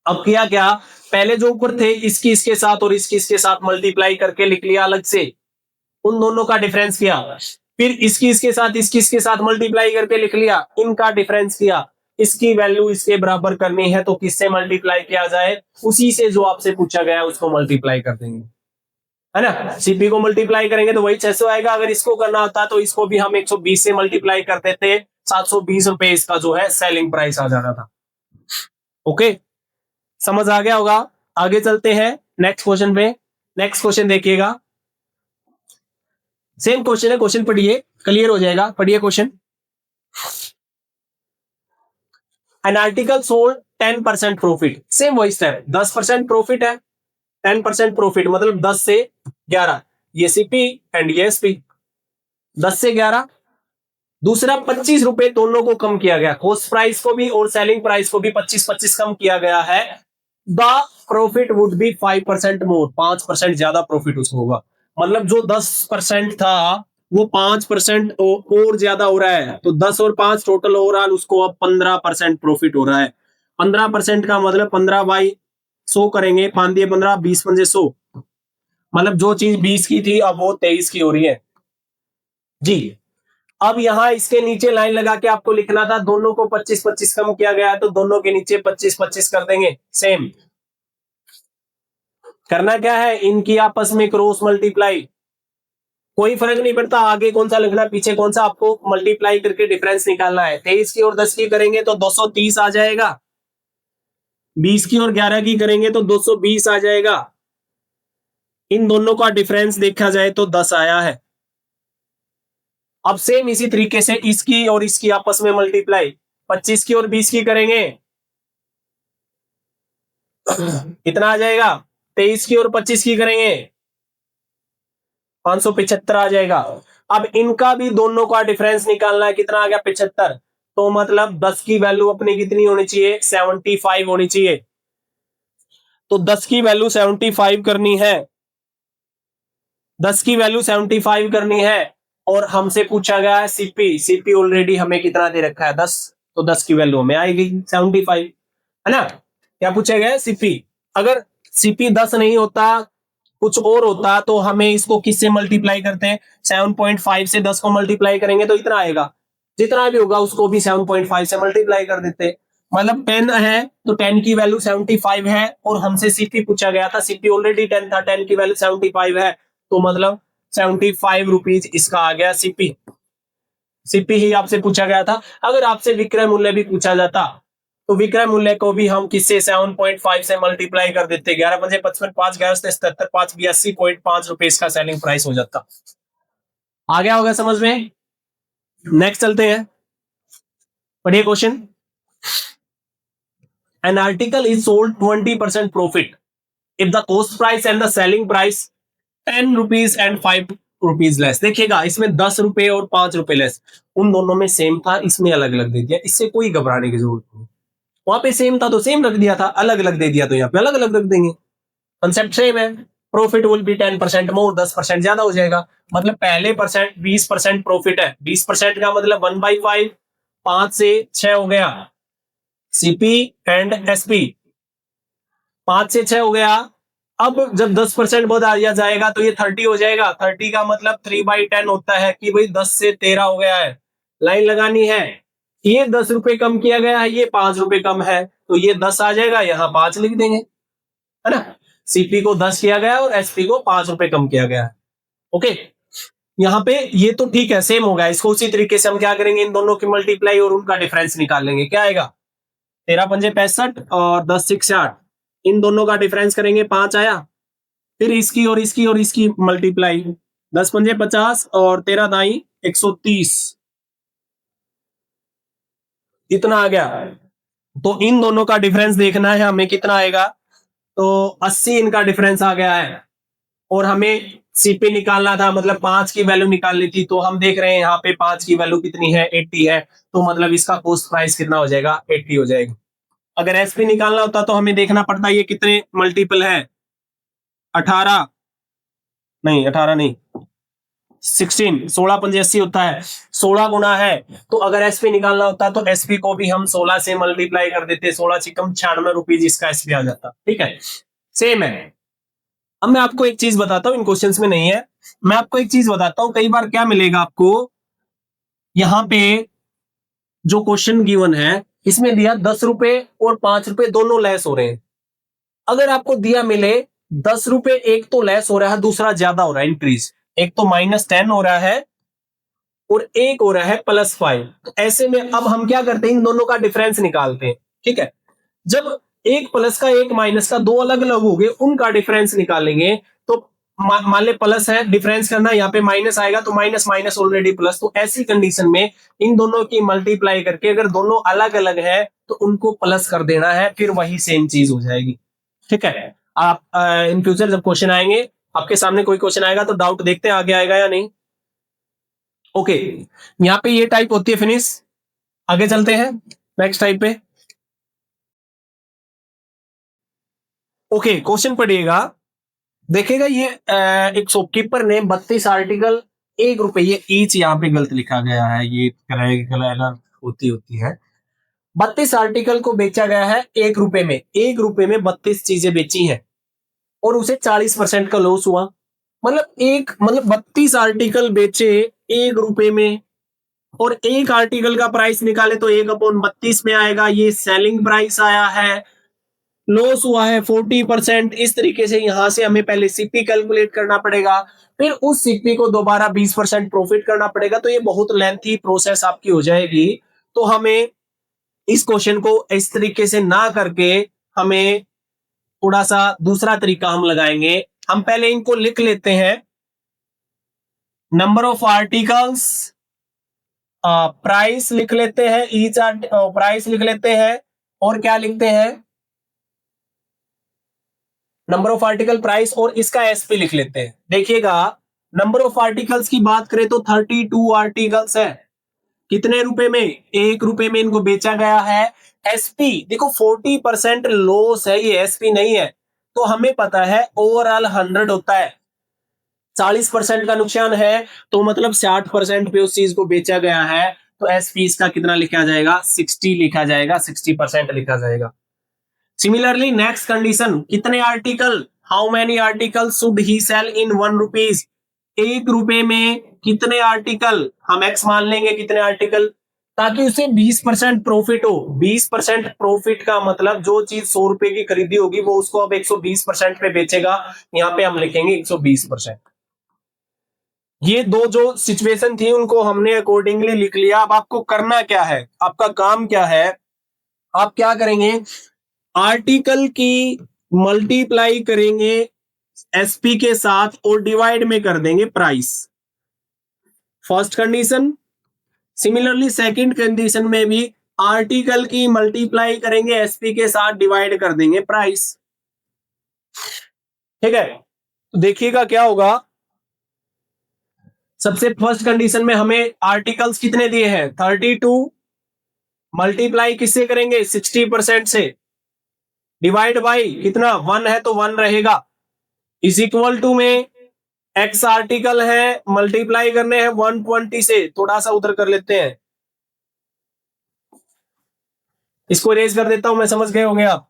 अब किया क्या, पहले जो ऊपर थे इसकी इसके साथ और इसकी इसके साथ मल्टीप्लाई करके लिख लिया अलग से, उन दोनों का डिफरेंस किया। फिर इसकी इसके साथ मल्टीप्लाई करके लिख लिया, इनका डिफरेंस किया। इसकी वैल्यू इसके बराबर करनी है तो किससे मल्टीप्लाई किया जाए, उसी से जो आपसे पूछा गया उसको मल्टीप्लाई कर देंगे, है ना। सीपी को मल्टीप्लाई करेंगे तो वही 600 आएगा। अगर इसको करना होता तो इसको भी हम 120 से मल्टीप्लाई करते थे, 720 रुपए इसका जो है सेलिंग प्राइस आ जाना था। ओके, समझ आ गया होगा। आगे चलते हैं नेक्स्ट क्वेश्चन पे। नेक्स्ट क्वेश्चन देखिएगा, सेम क्वेश्चन है, क्वेश्चन पढ़िए, क्लियर हो जाएगा। पढ़िए question. An article sold 10% profit, same वही स्टेप, 10% प्रॉफिट है, 10% प्रॉफिट मतलब 10 से 11, ये सीपी एंड ये एसपी, 10 से 11। दूसरा 25 रुपए दोनों को कम किया गया, कॉस्ट प्राइस को भी और सेलिंग प्राइस को भी 25-25 कम किया गया है। द प्रॉफिट वुड बी 5% मोर, 5% ज्यादा प्रॉफिट उसको होगा। मतलब जो 10% था वो 5% और ज्यादा हो रहा है, तो 10 और 5 टोटल ओवरऑल उसको अब 15% प्रॉफिट हो रहा है। 15% का मतलब 15/100 करेंगे, 5 दिए 15, 20 पंजे 100, मतलब जो चीज 20 की थी अब वो 23 की हो रही है जी। अब यहां इसके नीचे लाइन लगा के आपको लिखना था, दोनों को 25-25 कम किया गया है तो दोनों के नीचे 25-25 कर देंगे। सेम करना क्या है, इनकी आपस में क्रॉस मल्टीप्लाई, कोई फर्क नहीं पड़ता आगे कौन सा लिखना पीछे कौन सा, आपको मल्टीप्लाई करके डिफरेंस निकालना है। 23 की और 10 की करेंगे तो 230 आ जाएगा, 20 की और 11 की करेंगे तो 220 आ जाएगा। इन दोनों का डिफरेंस देखा जाए तो 10 आया है। अब सेम इसी तरीके से इसकी और इसकी आपस में मल्टीप्लाई 25 की और 20 की करेंगे कितना आ जाएगा, 23 की और 25 की करेंगे 575 आ जाएगा। अब इनका भी दोनों का डिफरेंस निकालना है, कितना आ गया 75। तो मतलब 10 की वैल्यू अपनी कितनी होनी चाहिए, 75 होनी चाहिए। तो 10 की वैल्यू 75 करनी है, 10 की वैल्यू 75 करनी है। और हमसे पूछा गया है सीपी, सीपी ऑलरेडी हमें कितना दे रखा है 10, तो 10 की वैल्यू हमें आएगी 75, है ना। क्या पूछा गया है सीपी, अगर सीपी 10 नहीं होता कुछ और होता तो हमें इसको किससे मल्टीप्लाई करते हैं, 7.5 से 10 को मल्टीप्लाई करेंगे तो इतना आएगा, जितना भी होगा उसको भी 7.5 से मल्टीप्लाई कर देते। मतलब 10 है तो 10 की वैल्यू 75 है, और हमसे सीपी पूछा गया था, सीपी ऑलरेडी 10 था, 10 की वैल्यू 75 है, तो मतलब 75 रुपीज इसका आ गया सीपी। सीपी ही आपसे पूछा गया था। अगर आपसे विक्रय मूल्य भी पूछा जाता तो विक्रय मूल्य को भी हम किससे 7.5 से मल्टीप्लाई कर देते, 11 पंजे 55, 5 11 77, 5 82.5 रुपए इसका सेलिंग प्राइस हो जाता। आ गया होगा समझ में। नेक्स्ट चलते हैं, पढ़िए question. An article is sold 20% profit if the cost price and the selling price 10 rupees and 5 rupees less. देखिएगा इसमें 10 रुपए और 5 रुपए लेस, उन दोनों में सेम था, इसमें अलग अलग दे दिया, इससे कोई घबराने की जरूरत नहीं। वहां पे सेम था तो सेम रख दिया था, अलग अलग दे दिया तो यहाँ पे अलग अलग रख देंगे, कंसेप्ट सेम है। प्रॉफिट विल बी 10% मोर, 10% ज्यादा हो जाएगा। मतलब पहले परसेंट 20% प्रॉफिट है, 20% का मतलब 1/5, 5 से 6 हो गया सीपी एंड एसपी, 5 से 6 हो गया। अब जब 10% बढ़ा दिया जाएगा तो ये 30 हो जाएगा, 30 का मतलब 3/10 होता है कि भाई 10 से 13 हो गया है, लाइन लगानी है। ये 10 रुपए कम किया गया है, ये 5 रुपए कम है, तो ये 10 आ जाएगा, यहां 5 लिख देंगे, है ना। सीपी को 10 किया गया और एसपी को 5 रुपए कम किया गया है। ओके, यहाँ पे ये तो ठीक है, सेम होगा। इसको उसी तरीके से हम क्या करेंगे, इन दोनों की मल्टीप्लाई और उनका डिफरेंस निकाल लेंगे। क्या आएगा, 13 पंजे 65 और 10 6 8, इन दोनों का डिफरेंस करेंगे 5 आया। फिर इसकी और इसकी और इसकी मल्टीप्लाई, 10 पंजे 50 और 13 दाई 130, इतना आ गया। तो इन दोनों का डिफरेंस देखना है हमें, कितना आएगा, तो 80 इनका डिफरेंस आ गया है। और हमें सीपी निकालना था, मतलब 5 की वैल्यू निकालनी थी, तो हम देख रहे हैं यहाँ पे 5 की वैल्यू कितनी है, 80 है, तो मतलब इसका कॉस्ट प्राइस कितना हो जाएगा, 80 हो जाएगा। अगर एसपी निकालना होता तो हमें देखना पड़ता ये कितने मल्टीपल है, 18 नहीं, 18 नहीं, 16, 16 पंजे 80 होता है, 16 गुना है। तो अगर एसपी निकालना होता तो एसपी को भी हम 16 से मल्टीप्लाई कर देते, 16 चिकम 96 रुपीज इसका एसपी आ जाता। ठीक है, सेम है। अब मैं आपको एक चीज बताता हूं, इन क्वेश्चंस में नहीं है, मैं आपको एक चीज बताता हूं, कई बार क्या मिलेगा आपको, यहां पे जो क्वेश्चन गिवन है इसमें दिया 10 रुपए और 5 रुपए दोनों लेस हो रहे हैं। अगर आपको दिया मिले 10 रुपए, एक तो लेस हो रहा है, दूसरा ज्यादा हो रहा है, इंक्रीज, एक तो -10 हो रहा है और एक हो रहा है +5, तो ऐसे में अब हम क्या करते हैं, इन दोनों का डिफरेंस निकालते हैं। ठीक है, जब एक प्लस का एक माइनस का दो अलग अलग हो गए, उनका डिफरेंस निकालेंगे। तो मान ले प्लस है, डिफरेंस करना, यहाँ पे माइनस आएगा तो माइनस माइनस ऑलरेडी प्लस, तो ऐसी कंडीशन में इन दोनों की मल्टीप्लाई करके अगर दोनों अलग अलग है तो उनको प्लस कर देना है, फिर वही सेम चीज हो जाएगी। ठीक है, आप इन फ्यूचर जब क्वेश्चन आएंगे, आपके सामने कोई क्वेश्चन आएगा तो डाउट देखते हैं आगे आएगा या नहीं। ओके, यहाँ पे ये टाइप होती है फिनिश। आगे चलते हैं नेक्स्ट टाइप पे। ओके, क्वेश्चन पढ़िएगा, देखेगा ये एक शॉपकीपर ने 32 आर्टिकल 1 रुपए, ये ईच यहाँ पे गलत लिखा गया है, ये एरर होती होती है। 32 आर्टिकल को बेचा गया है 1 रुपए में, 1 रुपए में 32 चीजें बेची हैं और उसे 40% का लॉस हुआ। मतलब 32 आर्टिकल बेचे 1 रुपए में और एक आर्टिकल का प्राइस निकाले तो 1/32 में आएगा, ये सेलिंग प्राइस आया है, लॉस हुआ है 40%। इस तरीके से यहां से हमें पहले सीपी कैलकुलेट करना पड़ेगा, फिर उस सीपी को दोबारा 20% प्रॉफिट करना पड़ेगा, तो ये बहुत लेंथी प्रोसेस आपकी हो जाएगी। तो हमें इस क्वेश्चन को इस तरीके से ना करके हमें थोड़ा सा दूसरा तरीका हम लगाएंगे। हम पहले इनको लिख लेते हैं। नंबर ऑफ आर्टिकल्स, प्राइस लिख लेते हैं, ईच प्राइस लिख लेते हैं, और क्या लिखते हैं, नंबर ऑफ आर्टिकल, प्राइस, और इसका एसपी लिख लेते हैं। देखिएगा, नंबर ऑफ आर्टिकल्स की बात करें तो 32 आर्टिकल्स है। कितने रुपए में? 1 रुपए में इनको बेचा गया है। एसपी देखो 40% लॉस है, ये एसपी नहीं है। तो हमें पता है ओवरऑल 100 होता है, 40% का नुकसान है, तो मतलब 60% पे उस चीज को बेचा गया है, तो एसपी इसका कितना लिखा जाएगा? 60 लिखा जाएगा, 60% लिखा जाएगा। सिमिलरली नेक्स्ट कंडीशन, कितने article, how many article should he sell in 1 rupees? 1 रुपए में कितने आर्टिकल, हम एक्स मान लेंगे, कितने आर्टिकल, ताकि उसे 20% प्रॉफिट हो। 20% प्रॉफिट का मतलब जो चीज 100 रुपए की खरीदी होगी वो उसको अब 120% पे बेचेगा, यहां पे हम लिखेंगे 120%। ये दो जो सिचुएशन थी उनको हमने अकॉर्डिंगली लिख लिया। अब आपको करना क्या है, आपका काम क्या है, आप क्या करेंगे, आर्टिकल की मल्टीप्लाई करेंगे एसपी के साथ और डिवाइड में कर देंगे price, first condition. Similarly second condition में भी आर्टिकल की मल्टीप्लाई करेंगे एसपी के साथ, डिवाइड कर देंगे प्राइस। ठीक है, तो देखिएगा क्या होगा। सबसे फर्स्ट कंडीशन में हमें आर्टिकल्स कितने दिए हैं? 32, मल्टीप्लाई किससे करेंगे? 60% से, डिवाइड बाई कितना? 1 है तो 1 रहेगा, इज इक्वल टू में एक्स आर्टिकल है, मल्टीप्लाई करने हैं 120 से, थोड़ा सा उधर कर लेते हैं, इसको इरेज कर देता हूं मैं, समझ गए होंगे आप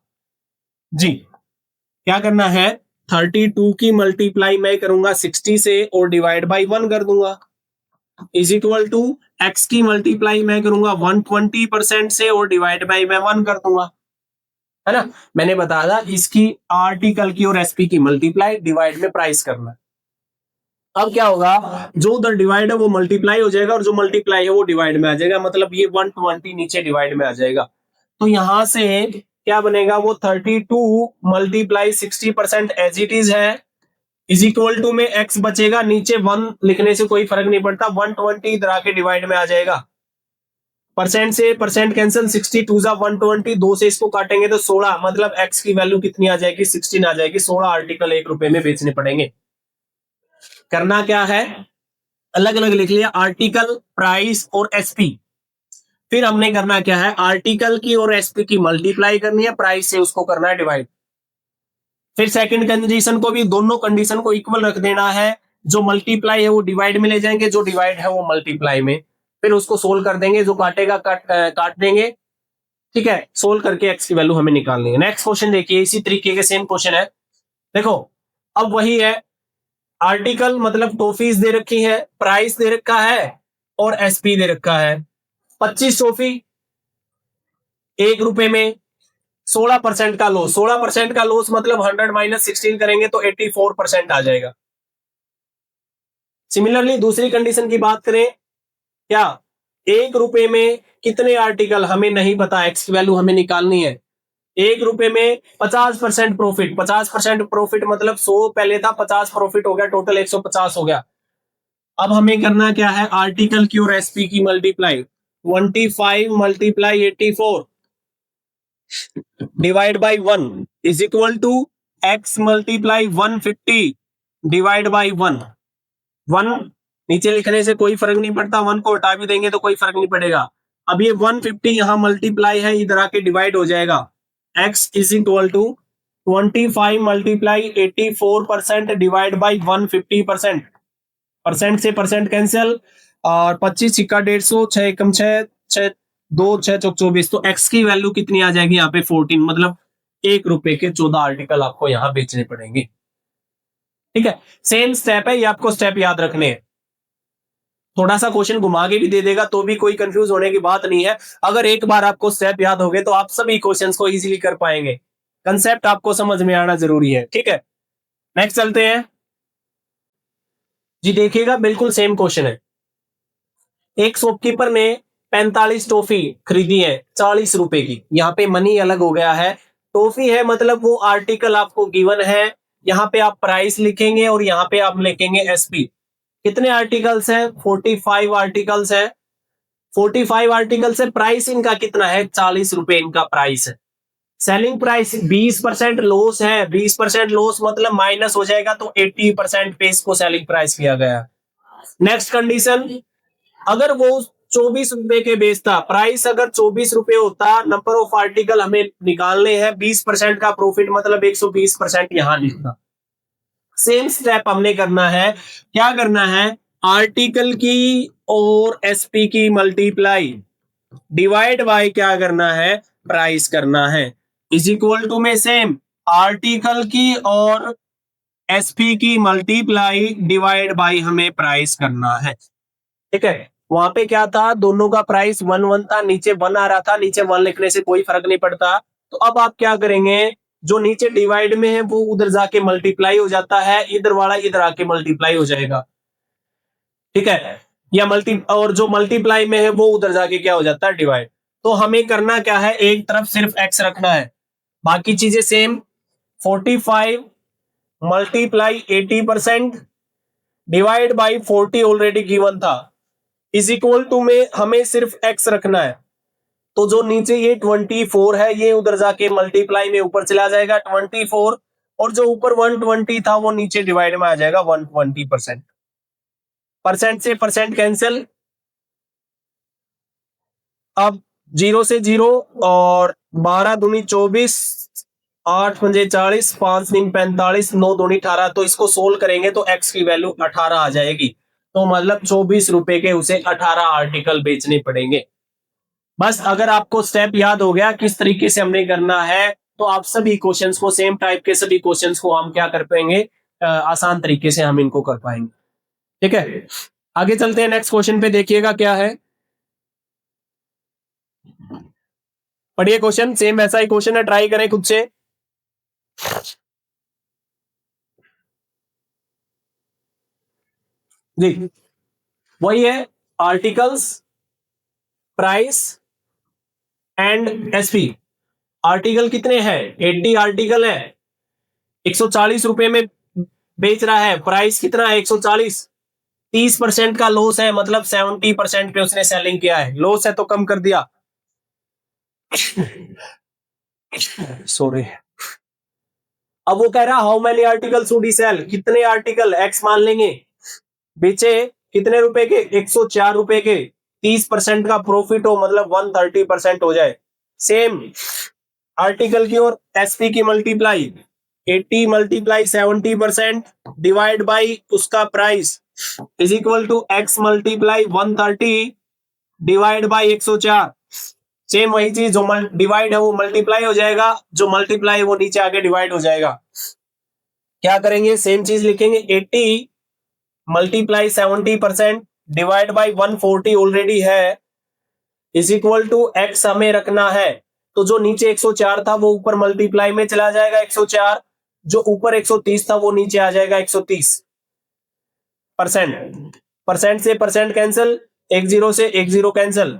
जी। क्या करना है, 32 की मल्टीप्लाई मैं करूंगा 60 से और डिवाइड बाई 1 कर दूंगा, इज इक्वल टू एक्स की मल्टीप्लाई मैं करूंगा 120% से और डिवाइड बाई मैं 1 कर दूंगा, है ना। मैंने बताया था इसकी आर्टिकल की और एसपी की मल्टीप्लाई, डिवाइड में प्राइस करना। अब क्या होगा, जो उधर डिवाइड है वो मल्टीप्लाई हो जाएगा और जो मल्टीप्लाई है वो डिवाइड में आ जाएगा, मतलब ये 120 नीचे डिवाइड में आ जाएगा। तो यहां से क्या बनेगा, वो 32 मल्टीप्लाई 60% एज इट इज है, इज इक्वल टू में एक्स बचेगा, नीचे 1 लिखने से कोई फर्क नहीं पड़ता, 120 इधर आके डिवाइड में आ जाएगा, परसेंट से परसेंट कैंसिल, 62 जा 120, 2 से इसको काटेंगे तो 16, मतलब एक्स की वैल्यू कितनी आ जाएगी? 16 आ जाएगी। 16 आर्टिकल 1 रुपए में बेचने पड़ेंगे। करना क्या है, अलग अलग लिख लिया, आर्टिकल, प्राइस और एसपी। फिर हमने करना क्या है, आर्टिकल की और एसपी की मल्टीप्लाई करनी है, प्राइस से उसको करना है डिवाइड। फिर सेकंड कंडीशन को भी, दोनों कंडीशन को इक्वल रख देना है, जो मल्टीप्लाई है वो डिवाइड में ले जाएंगे, जो डिवाइड है वो मल्टीप्लाई में, फिर उसको सोल्व कर देंगे, जो काटेगा काट देंगे। ठीक है, सोल्व करके एक्स की वैल्यू हमें निकालनी है। नेक्स्ट क्वेश्चन देखिए, इसी तरीके के सेम क्वेश्चन है। देखो, अब वही है, आर्टिकल मतलब टॉफीज दे रखी है, प्राइस दे रखा है और एसपी दे रखा है। 25 टॉफी 1 रुपए में, 16% का लॉस, 16% का लॉस मतलब 100 माइनस 16 करेंगे तो 84% आ जाएगा। सिमिलरली दूसरी कंडीशन की बात करें, क्या 1 रुपए में कितने आर्टिकल, हमें नहीं पता, एक्स की वैल्यू हमें निकालनी है। 1 रुपए में 50% प्रॉफिट, 50% प्रॉफिट मतलब 100 पहले था, 50 प्रॉफिट हो गया, टोटल 150 हो गया। अब हमें करना क्या है, आर्टिकल की और एसपी की multiply, 25 multiply 84 divide by 1 is equal to X multiply 150 divide by 1। 1 नीचे लिखने से कोई फर्क नहीं पड़ता, 1 को हटा भी देंगे तो कोई फर्क नहीं पड़ेगा। अब ये 150 यहां मल्टीप्लाई है, इधर आके डिवाइड हो जाएगा, x is equal to 25 multiply 84% divide by 150%, percent से परसेंट कैंसिल, और 25 सिक्का 150, 6 एकम 6, 6 2 6 चौक 24, तो x की वैल्यू कितनी आ जाएगी यहाँ पे 14, मतलब 1 रुपए के 14 आर्टिकल आपको यहाँ बेचने पड़ेंगे। ठीक है, सेम स्टेप है, ये आपको स्टेप याद रखने हैं। थोड़ा सा क्वेश्चन घुमा के भी दे देगा तो भी कोई कंफ्यूज होने की बात नहीं है। अगर एक बार आपको स्टेप याद हो गए तो आप सभी क्वेश्चंस को इजीली कर पाएंगे। कंसेप्ट आपको समझ में आना जरूरी है। ठीक है, नेक्स्ट चलते हैं जी। देखिएगा, बिल्कुल सेम क्वेश्चन है। एक शॉपकीपर ने 45 टॉफी खरीदी है 40 रुपए की, यहाँ पे मनी अलग हो गया है, टॉफी है मतलब वो आर्टिकल आपको गिवन है, यहाँ पे आप प्राइस लिखेंगे और यहाँ पे आप लिखेंगे एसपी। कितने आर्टिकल्स हैं? 45 आर्टिकल्स है। 45 आर्टिकल्स है। प्राइस इनका कितना है? 40 रुपए इनका प्राइस है। सेलिंग प्राइस 20% लॉस है। 20% लॉस मतलब माइनस हो जाएगा, तो 80% पे इसको सेलिंग प्राइस किया गया। नेक्स्ट कंडीशन, अगर वो 24 रुपए के बेचता, प्राइस अगर 24 रुपए होता, नंबर ऑफ आर्टिकल हमें निकालने हैं, 20% का प्रॉफिट मतलब 120% यहां लिखना। सेम स्टेप हमने करना है। क्या करना है? आर्टिकल की और एसपी की मल्टीप्लाई डिवाइड बाय क्या करना है? प्राइस करना है। इज इक्वल टू में सेम आर्टिकल की और एसपी की मल्टीप्लाई डिवाइड बाय हमें प्राइस करना है। ठीक है, वहां पे क्या था? दोनों का प्राइस 1 था, नीचे 1 आ रहा था, नीचे 1 लिखने से कोई फर्क नहीं पड़ता। तो अब आप क्या करेंगे? जो नीचे डिवाइड में है वो उधर जाके मल्टीप्लाई हो जाता है, इधर वाला इधर आके मल्टीप्लाई हो जाएगा। ठीक है, या और जो मल्टीप्लाई में है वो उधर जाके क्या हो जाता है? डिवाइड। तो हमें करना क्या है? एक तरफ सिर्फ एक्स रखना है, बाकी चीजें same. 45 multiply 80% divide by 40 already given था, इज इक्वल टू में हमें सिर्फ एक्स रखना है। तो जो नीचे ये 24 है ये उधर जाके मल्टीप्लाई में ऊपर चला जाएगा 24, और जो ऊपर 120 था वो नीचे डिवाइड में आ जाएगा 120%। परसेंट से परसेंट कैंसिल। अब 0 से 0 और 12 दूनी 24, 8 पंजे 40, 5 तीन 45, 9 दूनी 18। तो इसको सोल्व करेंगे तो एक्स की वैल्यू 18 आ जाएगी। तो मतलब 24 रुपए के उसे 18 आर्टिकल बेचने पड़ेंगे। बस अगर आपको स्टेप याद हो गया किस तरीके से हमने करना है, तो आप सभी क्वेश्चंस को, सेम टाइप के सभी क्वेश्चंस को हम क्या कर पाएंगे? आसान तरीके से हम इनको कर पाएंगे। ठीक है, आगे चलते हैं नेक्स्ट क्वेश्चन पे। देखिएगा क्या है, पढ़िए क्वेश्चन, सेम ऐसा ही क्वेश्चन है, ट्राई करें खुद से। जी, वही है, articles, price and SP. Article कितने हैं? 80 आर्टिकल है, 140 रुपए में बेच रहा है। प्राइस कितना है? 140। 30% का लॉस है, मतलब 70% पे उसने सेलिंग किया है। लॉस है तो कम कर दिया, सॉरी। अब वो कह रहा how many article should he sell, कितने आर्टिकल एक्स मान लेंगे बेचे, कितने रुपए के? 104 रुपए के। 30% का प्रॉफिट हो मतलब 130% हो जाए। सेम आर्टिकल की और एसपी की मल्टीप्लाई 80 मल्टीप्लाई 70% डिवाइड बाई उसका price is equal to X multiply 130 divide by 104। Same वही चीज, जो डिवाइड है वो मल्टीप्लाई हो जाएगा, जो मल्टीप्लाई है वो नीचे आके डिवाइड हो जाएगा। क्या करेंगे? सेम चीज लिखेंगे, 80 मल्टीप्लाई 70% डिवाइड बाई 140 ऑलरेडी है, इज इक्वल टू एक्स हमें रखना है। तो जो नीचे 104 था वो ऊपर मल्टीप्लाई में चला जाएगा 104, जो ऊपर 130 था वो नीचे आ जाएगा 130 परसेंट। परसेंट से परसेंट कैंसिल, 10 से 10 कैंसिल,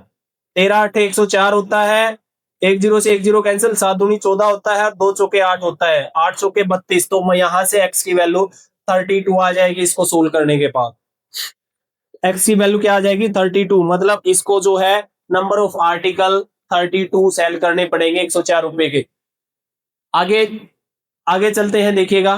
13 8 104 होता है, 10 से 10 कैंसिल, 7 दूनी 14 होता है, 2 चौके 8 होता है, 8 चौके 32। तो मैं यहां से एक्स की वैल्यू 32 आ जाएगी। इसको सोल्व करने के बाद एक्स की वैल्यू क्या आ जाएगी? 32। मतलब इसको जो है नंबर ऑफ आर्टिकल 32 सेल करने पड़ेंगे 104 रुपए के। आगे आगे चलते हैं, देखिएगा।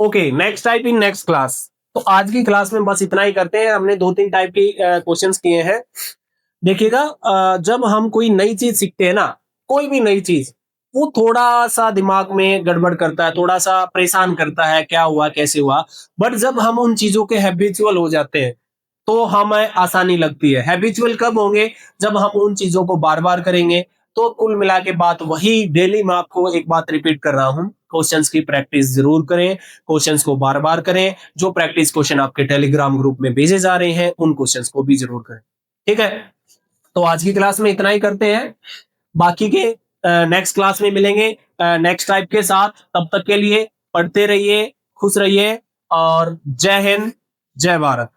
Okay, next type in next class. तो आज की क्लास में बस इतना ही करते हैं। हमने 2-3 टाइप की क्वेश्चंस किए हैं। देखिएगा, जब हम कोई नई चीज सीखते हैं ना, कोई भी नई चीज, वो थोड़ा सा दिमाग में गड़बड़ करता है, थोड़ा सा परेशान करता है, क्या हुआ कैसे हुआ। बट जब हम उन चीजों के हैबिचुअल हो जाते हैं तो हमें आसानी लगती है। हैबिचुअल कब होंगे? जब हम उन चीजों को बार बार करेंगे। तो कुल मिला के बात वही, डेली मैं आपको एक बात रिपीट कर रहा हूं, क्वेश्चंस की प्रैक्टिस जरूर करें, क्वेश्चंस को बार बार करें। जो प्रैक्टिस क्वेश्चन आपके टेलीग्राम ग्रुप में भेजे जा रहे हैं उन क्वेश्चंस को भी जरूर करें। ठीक है, तो आज की क्लास में इतना ही करते हैं। बाकी के नेक्स्ट क्लास में मिलेंगे नेक्स्ट टाइप के साथ। तब तक के लिए पढ़ते रहिए, खुश रहिए, और जय हिंद, जय भारत।